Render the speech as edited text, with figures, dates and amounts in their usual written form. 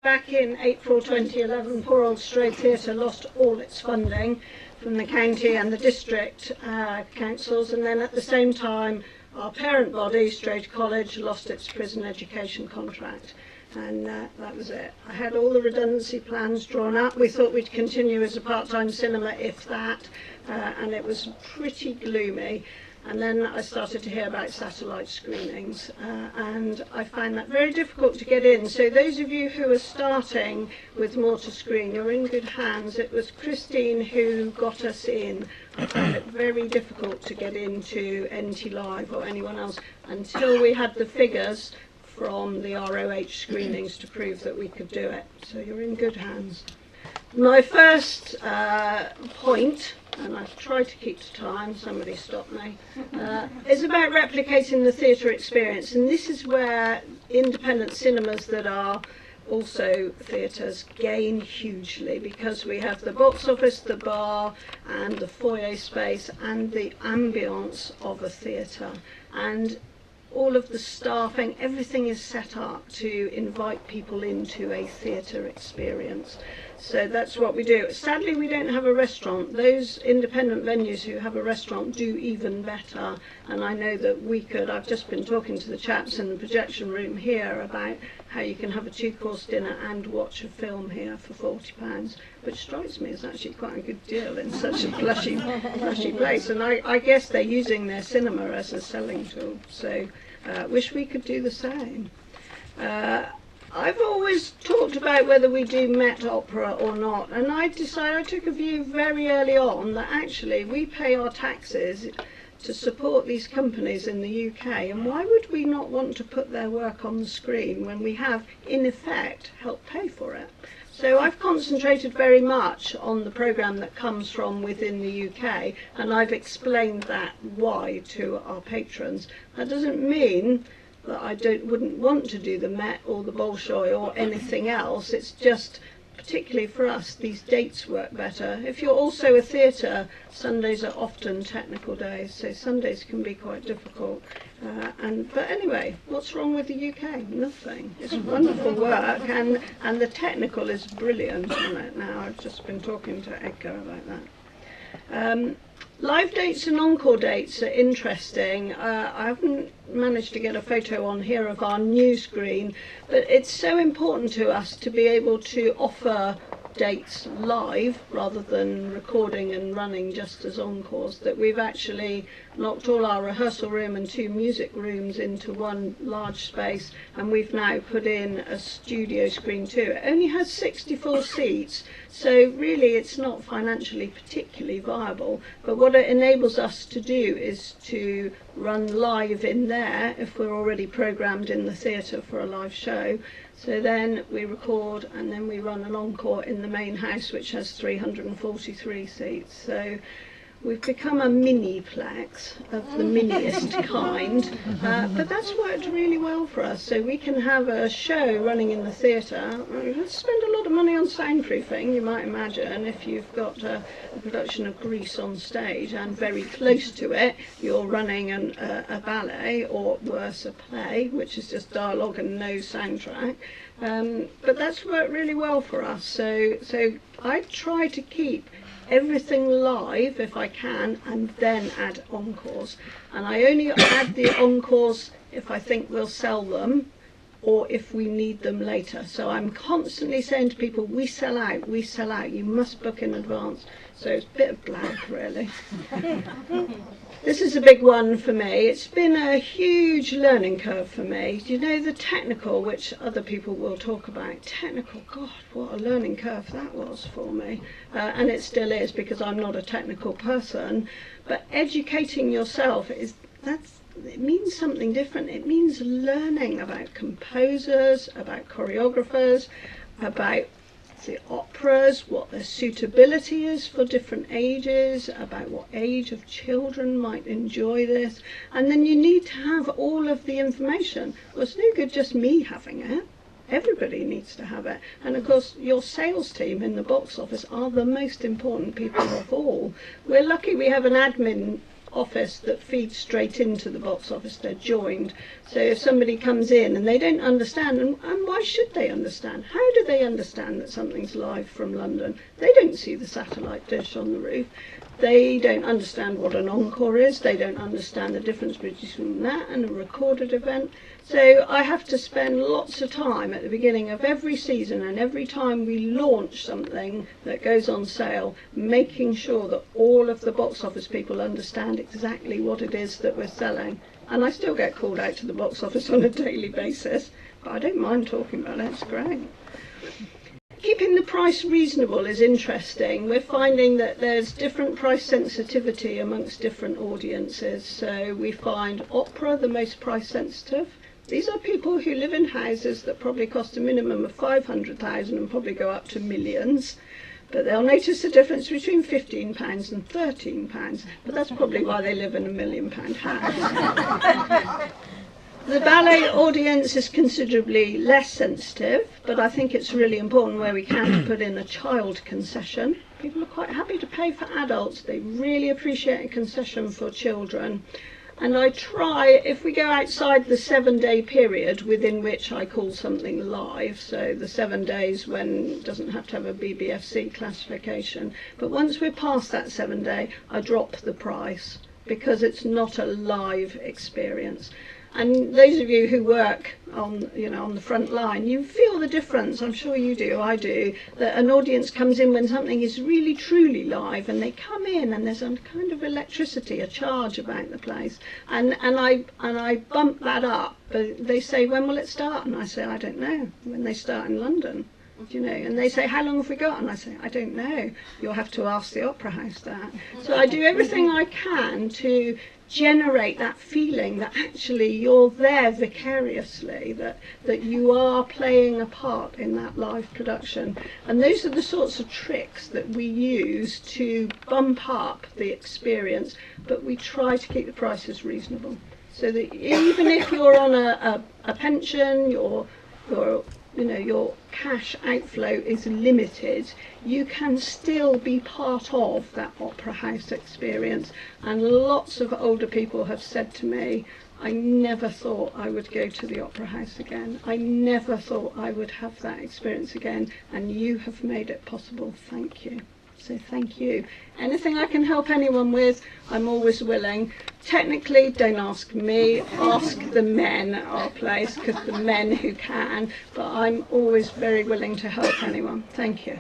Back in April 2011, poor old Strode Theatre lost all its funding from the county and the district councils, and then at the same time our parent body, Strode College, lost its prison education contract. And that was it. I had all the redundancy plans drawn up. We thought we'd continue as a part-time cinema, if that, and it was pretty gloomy. And then I started to hear about satellite screenings, and I found that very difficult to get in. So those of you who are starting with more to screen, you're in good hands. It was Christine who got us in. I found it very difficult to get into NT Live or anyone else until we had the figures from the ROH screenings to prove that we could do it. So you're in good hands. My first point, and I've tried to keep to time, somebody stop me, is about replicating the theatre experience. And this is where independent cinemas that are also theatres gain hugely, because we have the box office, the bar and the foyer space and the ambience of a theatre. And all of the staffing, everything is set up to invite people into a theatre experience. So that's what we do. Sadly, we don't have a restaurant. Those independent venues who have a restaurant do even better. And I know that we could, I've just been talking to the chaps in the projection room here about how you can have a 2-course dinner and watch a film here for £40, which strikes me as actually quite a good deal in such a plushy place. And I guess they're using their cinema as a selling tool. So wish we could do the same. I've always talked about whether we do Met Opera or not, and I took a view very early on that actually we pay our taxes to support these companies in the UK, and why would we not want to put their work on the screen when we have, in effect, helped pay for it? So I've concentrated very much on the programme that comes from within the UK, and I've explained that why to our patrons. That doesn't mean that I wouldn't want to do the Met or the Bolshoi or anything else. It's just, particularly for us, these dates work better. If you're also a theatre, Sundays are often technical days, so Sundays can be quite difficult. But anyway, what's wrong with the UK? Nothing. It's wonderful work, and the technical is brilliant on it now. I've just been talking to Edgar about that. Live dates and encore dates are interesting. I haven't managed to get a photo on here of our new screen, but it's so important to us to be able to offer dates live rather than recording and running just as encores, that we've actually locked all our rehearsal room and 2 music rooms into one large space, and we've now put in a studio screen too. It only has 64 seats, so really it's not financially particularly viable, but what it enables us to do is to run live in there if we're already programmed in the theatre for a live show. So then we record and then we run an encore in the main house, which has 343 seats. So we've become a mini-plex of the miniest kind, but that's worked really well for us. So we can have a show running in the theatre. We have to spend a lot of money on soundproofing, you might imagine, if you've got a production of Grease on stage and very close to it you're running a ballet, or worse, a play, which is just dialogue and no soundtrack. But that's worked really well for us. So I try to keep everything live if I can, and then add encores. And I only add the encores if I think we'll sell them or if we need them later. So I'm constantly saying to people, we sell out, you must book in advance. So it's a bit of blag, really. This is a big one for me. It's been a huge learning curve for me. You know, the technical, which other people will talk about. Technical, God, what a learning curve that was for me. And it still is, because I'm not a technical person. But educating yourself, it means something different. It means learning about composers, about choreographers, about the operas, what their suitability is for different ages, about what age of children might enjoy this, and then you need to have all of the information. Well, it's no good just me having it. Everybody needs to have it. And of course your sales team in the box office are the most important people of all. We're lucky we have an admin office that feeds straight into the box office. They're joined. So if somebody comes in and they don't understand, and why should they understand? How do they understand that something's live from London? They don't see the satellite dish on the roof. They don't understand what an encore is. They don't understand the difference between that and a recorded event. So I have to spend lots of time at the beginning of every season and every time we launch something that goes on sale, making sure that all of the box office people understand exactly what it is that we're selling. And I still get called out to the box office on a daily basis, but I don't mind talking about it. It's great. Keeping the price reasonable is interesting. We're finding that there's different price sensitivity amongst different audiences. So we find opera the most price sensitive. These are people who live in houses that probably cost a minimum of 500,000 and probably go up to millions. But they'll notice the difference between £15 and £13. But that's probably why they live in £1 million house. The ballet audience is considerably less sensitive, but I think it's really important where we can to put in a child concession. People are quite happy to pay for adults. They really appreciate a concession for children. And I try, if we go outside the 7-day period within which I call something live, so the 7 days when it doesn't have to have a BBFC classification, but once we're past that 7-day, I drop the price because it's not a live experience. And those of you who work on the front line, you feel the difference. I'm sure you do, I do, that an audience comes in when something is really truly live, and they come in and there's a kind of electricity, a charge about the place, and I bump that up. But they say, when will it start? And I say, I don't know. When they start in London. And they say, how long have we got? And I say, I don't know. You'll have to ask the Opera House that. So I do everything I can to generate that feeling that actually you're there vicariously, that you are playing a part in that live production. And those are the sorts of tricks that we use to bump up the experience, but we try to keep the prices reasonable. So that even if you're on a pension, your cash outflow is limited, you can still be part of that opera house experience. And lots of older people have said to me, I never thought I would go to the opera house again. I never thought I would have that experience again, and you have made it possible. Thank you. So thank you. Anything I can help anyone with, I'm always willing. Technically, don't ask me, ask the men at our place, because the men who can, but I'm always very willing to help anyone. Thank you.